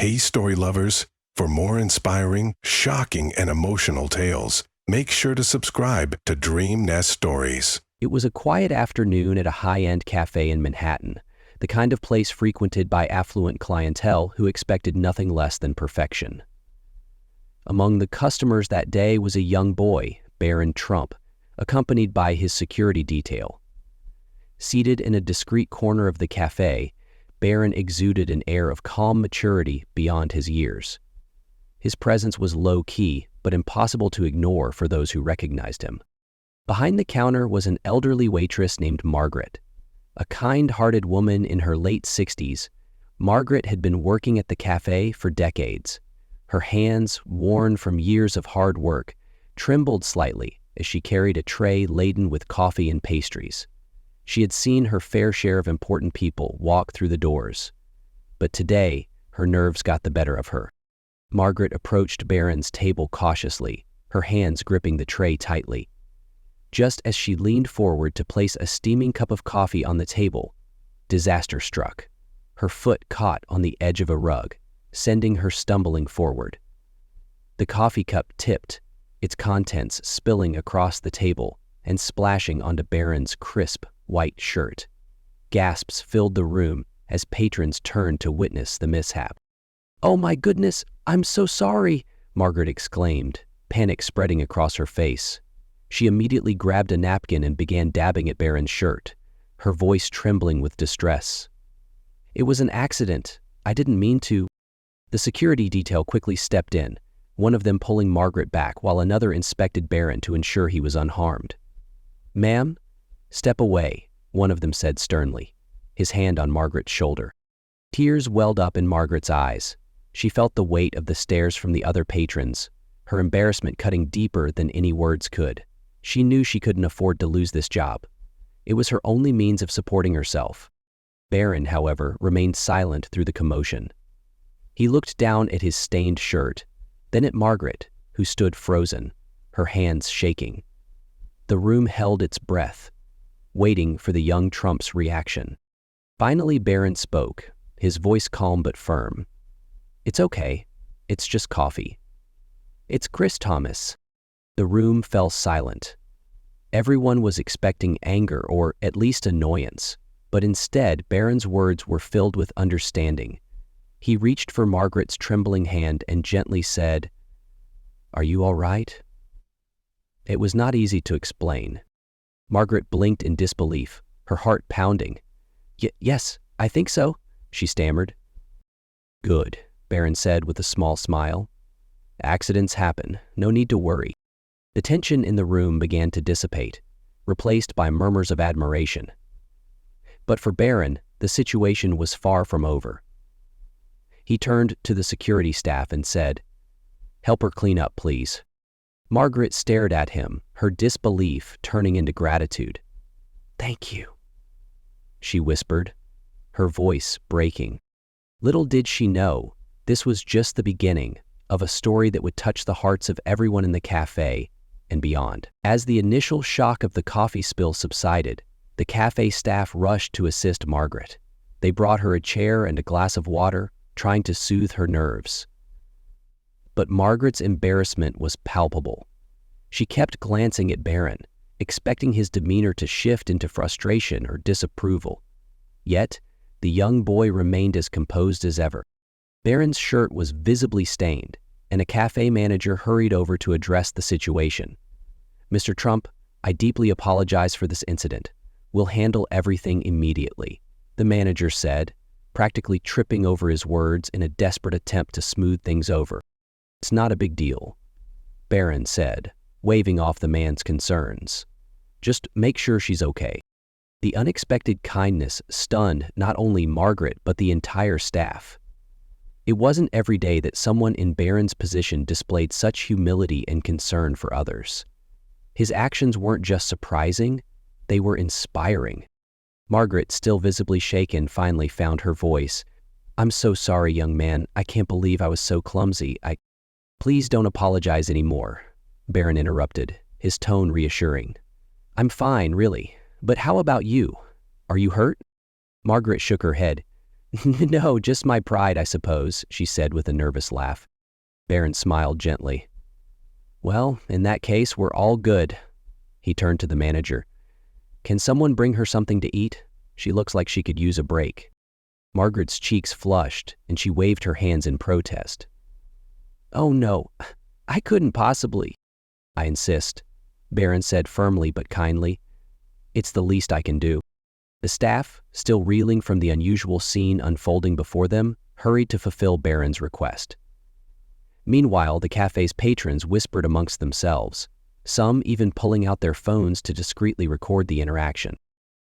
Hey, story lovers! For more inspiring, shocking, and emotional tales, make sure to subscribe to Dream Nest Stories. It was a quiet afternoon at a high-end cafe in Manhattan, the kind of place frequented by affluent clientele who expected nothing less than perfection. Among the customers that day was a young boy, Barron Trump, accompanied by his security detail. Seated in a discreet corner of the cafe, Barron exuded an air of calm maturity beyond his years. His presence was low-key, but impossible to ignore for those who recognized him. Behind the counter was an elderly waitress named Margaret. A kind-hearted woman in her late 60s, Margaret had been working at the cafe for decades. Her hands, worn from years of hard work, trembled slightly as she carried a tray laden with coffee and pastries. She had seen her fair share of important people walk through the doors. But today, her nerves got the better of her. Margaret approached Barron's table cautiously, her hands gripping the tray tightly. Just as she leaned forward to place a steaming cup of coffee on the table, disaster struck. Her foot caught on the edge of a rug, sending her stumbling forward. The coffee cup tipped, its contents spilling across the table and splashing onto Barron's crisp, white shirt. Gasps filled the room as patrons turned to witness the mishap. "Oh my goodness, I'm so sorry," Margaret exclaimed, panic spreading across her face. She immediately grabbed a napkin and began dabbing at Barron's shirt, her voice trembling with distress. "It was an accident. I didn't mean to." The security detail quickly stepped in, one of them pulling Margaret back while another inspected Barron to ensure he was unharmed. "Ma'am, step away," one of them said sternly, his hand on Margaret's shoulder. Tears welled up in Margaret's eyes. She felt the weight of the stares from the other patrons, her embarrassment cutting deeper than any words could. She knew she couldn't afford to lose this job. It was her only means of supporting herself. Barron, however, remained silent through the commotion. He looked down at his stained shirt, then at Margaret, who stood frozen, her hands shaking. The room held its breath, waiting for the young Trump's reaction. Finally, Barron spoke, his voice calm but firm. "It's okay. It's just coffee." "It's Chris Thomas." The room fell silent. Everyone was expecting anger or at least annoyance, but instead Barron's words were filled with understanding. He reached for Margaret's trembling hand and gently said, "Are you all right?" It was not easy to explain. Margaret blinked in disbelief, her heart pounding. Yes, I think so," she stammered. "Good," Barron said with a small smile. "Accidents happen, no need to worry." The tension in the room began to dissipate, replaced by murmurs of admiration. But for Barron, the situation was far from over. He turned to the security staff and said, "Help her clean up, please." Margaret stared at him, her disbelief turning into gratitude. "Thank you," she whispered, her voice breaking. Little did she know, this was just the beginning of a story that would touch the hearts of everyone in the cafe and beyond. As the initial shock of the coffee spill subsided, the cafe staff rushed to assist Margaret. They brought her a chair and a glass of water, trying to soothe her nerves. But Margaret's embarrassment was palpable. She kept glancing at Barron, expecting his demeanor to shift into frustration or disapproval. Yet, the young boy remained as composed as ever. Barron's shirt was visibly stained, and a cafe manager hurried over to address the situation. "Mr. Trump, I deeply apologize for this incident. We'll handle everything immediately," the manager said, practically tripping over his words in a desperate attempt to smooth things over. "It's not a big deal," Barron said, waving off the man's concerns. "Just make sure she's okay." The unexpected kindness stunned not only Margaret but the entire staff. It wasn't every day that someone in Barron's position displayed such humility and concern for others. His actions weren't just surprising, they were inspiring. Margaret, still visibly shaken, finally found her voice. "I'm so sorry, young man. I can't believe I was so clumsy. Please don't apologize anymore," Barron interrupted, his tone reassuring. "I'm fine, really. But how about you? Are you hurt?" Margaret shook her head. No, just my pride, I suppose, she said with a nervous laugh. Barron smiled gently. Well, in that case, we're all good. He turned to the manager. Can someone bring her something to eat? She looks like she could use a break. Margaret's cheeks flushed, and she waved her hands in protest. Oh no, I couldn't possibly. I insist, Barron said firmly but kindly. It's the least I can do. The staff, still reeling from the unusual scene unfolding before them, hurried to fulfill Barron's request. Meanwhile, the cafe's patrons whispered amongst themselves, some even pulling out their phones to discreetly record the interaction.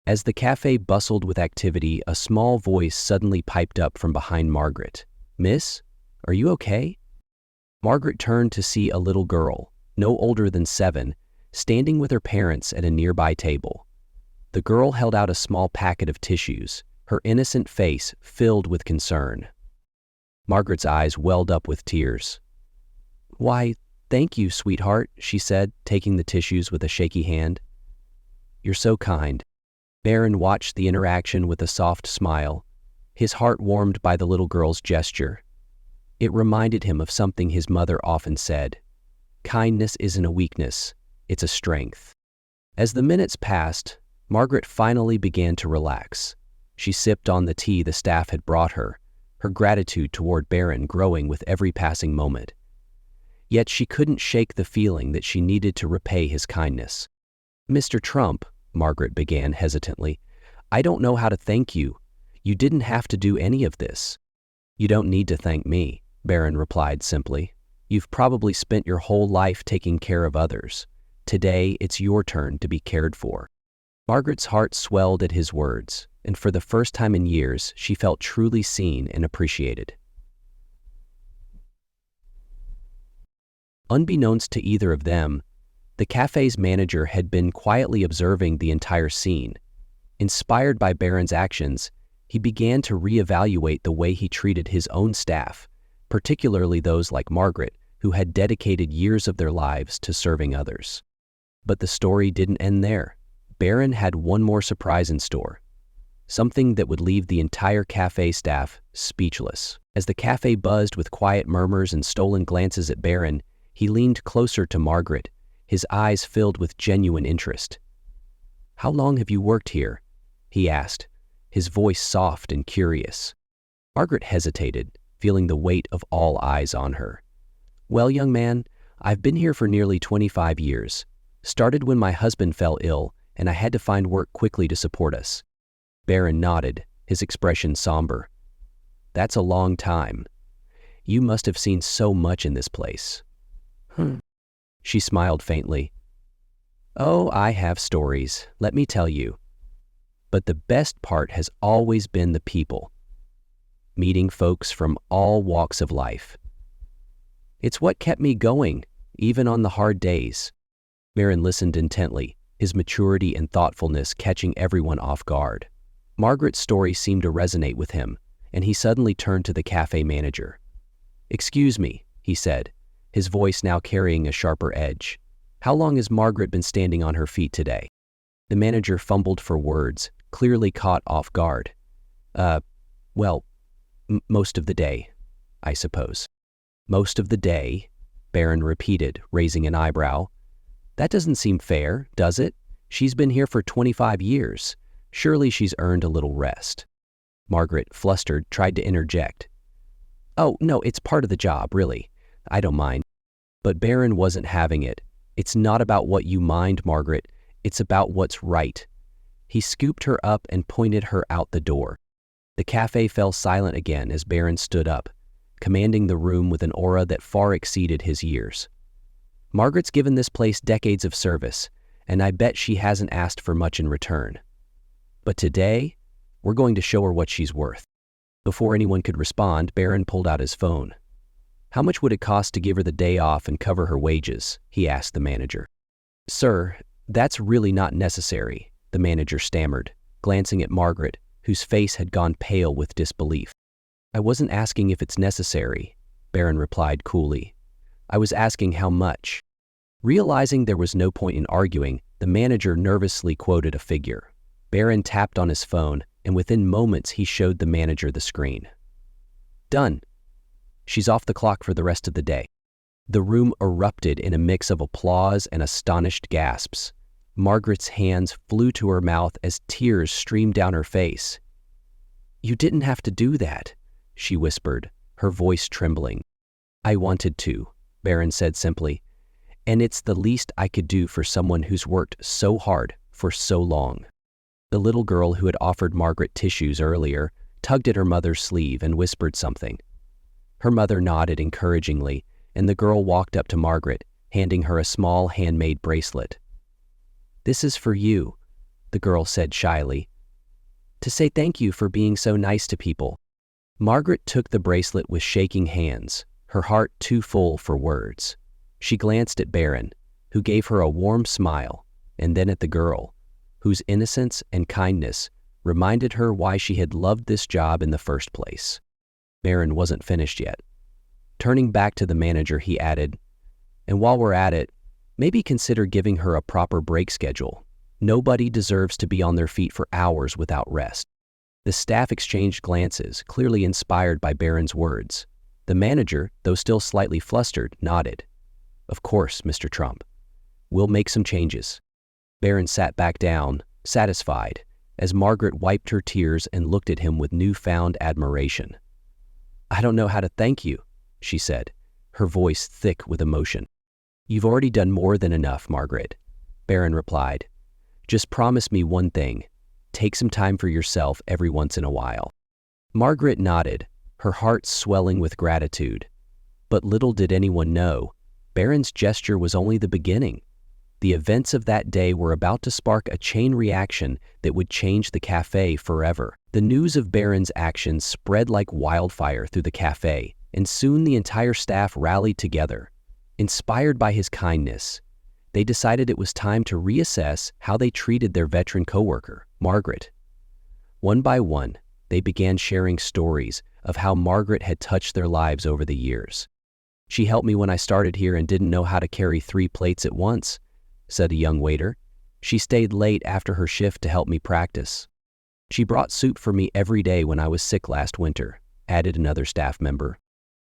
As the cafe bustled with activity, a small voice suddenly piped up from behind Margaret. Miss, are you okay? Margaret turned to see a little girl, no older than 7, standing with her parents at a nearby table. The girl held out a small packet of tissues, her innocent face filled with concern. Margaret's eyes welled up with tears. Why, thank you, sweetheart, she said, taking the tissues with a shaky hand. You're so kind. Barron watched the interaction with a soft smile, his heart warmed by the little girl's gesture. It reminded him of something his mother often said. Kindness isn't a weakness, it's a strength. As the minutes passed, Margaret finally began to relax. She sipped on the tea the staff had brought her, her gratitude toward Barron growing with every passing moment. Yet she couldn't shake the feeling that she needed to repay his kindness. Mr. Trump, Margaret began hesitantly, I don't know how to thank you. You didn't have to do any of this. You don't need to thank me, Barron replied simply. You've probably spent your whole life taking care of others. Today, it's your turn to be cared for. Margaret's heart swelled at his words, and for the first time in years, she felt truly seen and appreciated. Unbeknownst to either of them, the cafe's manager had been quietly observing the entire scene. Inspired by Barron's actions, he began to reevaluate the way he treated his own staff, particularly those like Margaret, who had dedicated years of their lives to serving others. But the story didn't end there. Barron had one more surprise in store, something that would leave the entire cafe staff speechless. As the cafe buzzed with quiet murmurs and stolen glances at Barron, he leaned closer to Margaret, his eyes filled with genuine interest. How long have you worked here? He asked, his voice soft and curious. Margaret hesitated, feeling the weight of all eyes on her. Well, young man, I've been here for nearly 25 years. Started when my husband fell ill, and I had to find work quickly to support us. Barron nodded, his expression somber. That's a long time. You must have seen so much in this place. She smiled faintly. Oh, I have stories, let me tell you. But the best part has always been the people. Meeting folks from all walks of life. It's what kept me going, even on the hard days. Barron listened intently, his maturity and thoughtfulness catching everyone off guard. Margaret's story seemed to resonate with him, and he suddenly turned to the cafe manager. Excuse me, he said, his voice now carrying a sharper edge. How long has Margaret been standing on her feet today? The manager fumbled for words, clearly caught off guard. Most of the day, I suppose. Most of the day, Barron repeated, raising an eyebrow. That doesn't seem fair, does it? She's been here for 25 years. Surely she's earned a little rest. Margaret, flustered, tried to interject. Oh, no, it's part of the job, really. I don't mind. But Barron wasn't having it. It's not about what you mind, Margaret. It's about what's right. He scooped her up and pointed her out the door. The cafe fell silent again as Barron stood up, commanding the room with an aura that far exceeded his years. Margaret's given this place decades of service, and I bet she hasn't asked for much in return. But today, we're going to show her what she's worth. Before anyone could respond, Barron pulled out his phone. How much would it cost to give her the day off and cover her wages? He asked the manager. Sir, that's really not necessary, the manager stammered, glancing at Margaret, whose face had gone pale with disbelief. I wasn't asking if it's necessary, Barron replied coolly. I was asking how much. Realizing there was no point in arguing, the manager nervously quoted a figure. Barron tapped on his phone, and within moments he showed the manager the screen. Done. She's off the clock for the rest of the day. The room erupted in a mix of applause and astonished gasps. Margaret's hands flew to her mouth as tears streamed down her face. "You didn't have to do that," she whispered, her voice trembling. "I wanted to," Barron said simply, "and it's the least I could do for someone who's worked so hard for so long." The little girl who had offered Margaret tissues earlier tugged at her mother's sleeve and whispered something. Her mother nodded encouragingly, and the girl walked up to Margaret, handing her a small handmade bracelet. "This is for you," the girl said shyly, "to say thank you for being so nice to people." Margaret took the bracelet with shaking hands, her heart too full for words. She glanced at Barron, who gave her a warm smile, and then at the girl, whose innocence and kindness reminded her why she had loved this job in the first place. Barron wasn't finished yet. Turning back to the manager, he added, "And while we're at it, maybe consider giving her a proper break schedule. Nobody deserves to be on their feet for hours without rest." The staff exchanged glances, clearly inspired by Barron's words. The manager, though still slightly flustered, nodded. "Of course, Mr. Trump. We'll make some changes." Barron sat back down, satisfied, as Margaret wiped her tears and looked at him with newfound admiration. "I don't know how to thank you," she said, her voice thick with emotion. "You've already done more than enough, Margaret," Barron replied. "Just promise me one thing. Take some time for yourself every once in a while." Margaret nodded, her heart swelling with gratitude. But little did anyone know, Barron's gesture was only the beginning. The events of that day were about to spark a chain reaction that would change the café forever. The news of Barron's actions spread like wildfire through the café, and soon the entire staff rallied together. Inspired by his kindness, they decided it was time to reassess how they treated their veteran coworker, Margaret. One by one, they began sharing stories of how Margaret had touched their lives over the years. "She helped me when I started here and didn't know how to carry 3 plates at once," said a young waiter. "She stayed late after her shift to help me practice. She brought soup for me every day when I was sick last winter," added another staff member.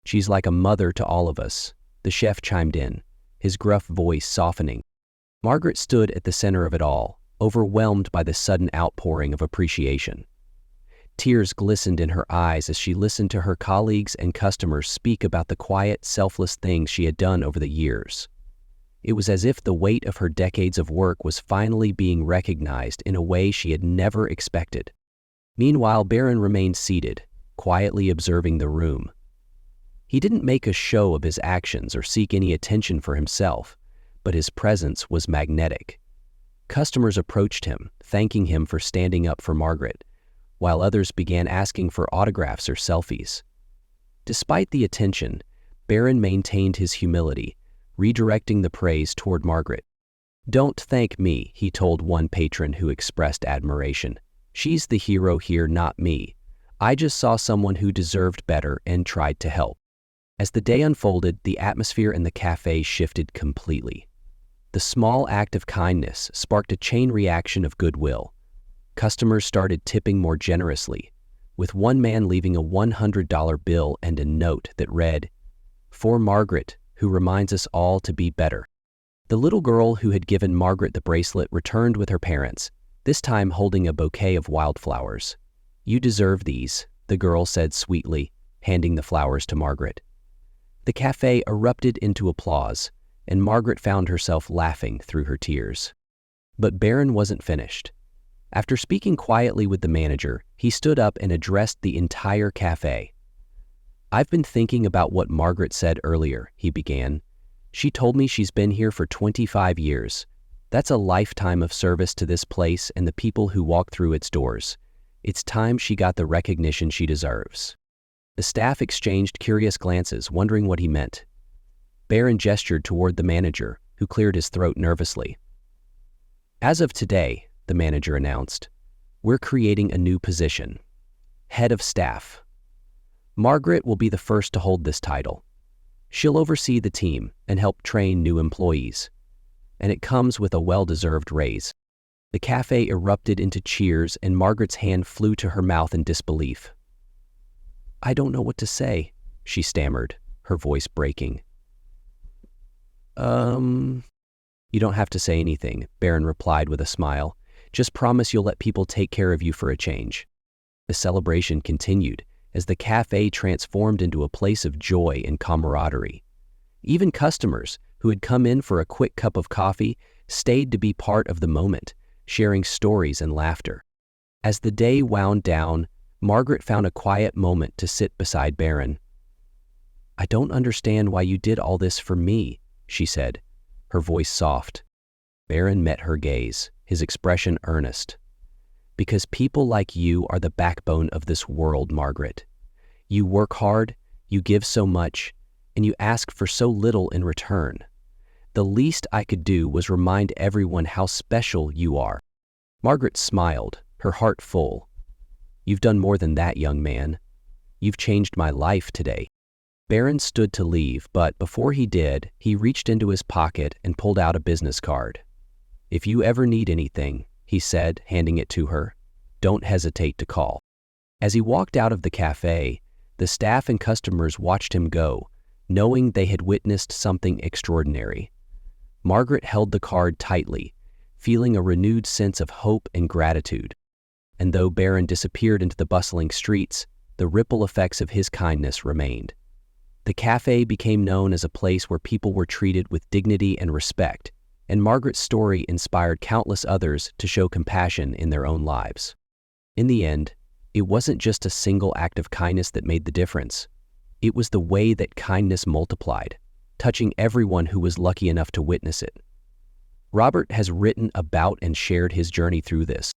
"She's like a mother to all of us," the chef chimed in, his gruff voice softening. Margaret stood at the center of it all, overwhelmed by the sudden outpouring of appreciation. Tears glistened in her eyes as she listened to her colleagues and customers speak about the quiet, selfless things she had done over the years. It was as if the weight of her decades of work was finally being recognized in a way she had never expected. Meanwhile, Barron remained seated, quietly observing the room. He didn't make a show of his actions or seek any attention for himself, but his presence was magnetic. Customers approached him, thanking him for standing up for Margaret, while others began asking for autographs or selfies. Despite the attention, Barron maintained his humility, redirecting the praise toward Margaret. "Don't thank me," he told one patron who expressed admiration. "She's the hero here, not me. I just saw someone who deserved better and tried to help." As the day unfolded, the atmosphere in the cafe shifted completely. The small act of kindness sparked a chain reaction of goodwill. Customers started tipping more generously, with one man leaving a $100 bill and a note that read, "For Margaret, who reminds us all to be better." The little girl who had given Margaret the bracelet returned with her parents, this time holding a bouquet of wildflowers. "You deserve these," the girl said sweetly, handing the flowers to Margaret. The cafe erupted into applause, and Margaret found herself laughing through her tears. But Barron wasn't finished. After speaking quietly with the manager, he stood up and addressed the entire cafe. "I've been thinking about what Margaret said earlier," he began. "She told me she's been here for 25 years. That's a lifetime of service to this place and the people who walk through its doors. It's time she got the recognition she deserves." The staff exchanged curious glances, wondering what he meant. Barron gestured toward the manager, who cleared his throat nervously. "As of today," the manager announced, "we're creating a new position, head of staff. Margaret will be the first to hold this title. She'll oversee the team and help train new employees, and it comes with a well-deserved raise." The cafe erupted into cheers, and Margaret's hand flew to her mouth in disbelief. "I don't know what to say," she stammered, her voice breaking. You don't have to say anything," Barron replied with a smile. "Just promise you'll let people take care of you for a change." The celebration continued as the cafe transformed into a place of joy and camaraderie. Even customers who had come in for a quick cup of coffee stayed to be part of the moment, sharing stories and laughter. As the day wound down, Margaret found a quiet moment to sit beside Barron. "I don't understand why you did all this for me," she said, her voice soft. Barron met her gaze, his expression earnest. "Because people like you are the backbone of this world, Margaret. You work hard, you give so much, and you ask for so little in return. The least I could do was remind everyone how special you are." Margaret smiled, her heart full. "You've done more than that, young man. You've changed my life today." Barron stood to leave, but before he did, he reached into his pocket and pulled out a business card. "If you ever need anything," he said, handing it to her, "don't hesitate to call." As he walked out of the cafe, the staff and customers watched him go, knowing they had witnessed something extraordinary. Margaret held the card tightly, feeling a renewed sense of hope and gratitude. And though Barron disappeared into the bustling streets, the ripple effects of his kindness remained. The cafe became known as a place where people were treated with dignity and respect, and Margaret's story inspired countless others to show compassion in their own lives. In the end, it wasn't just a single act of kindness that made the difference. It was the way that kindness multiplied, touching everyone who was lucky enough to witness it. Robert has written about and shared his journey through this.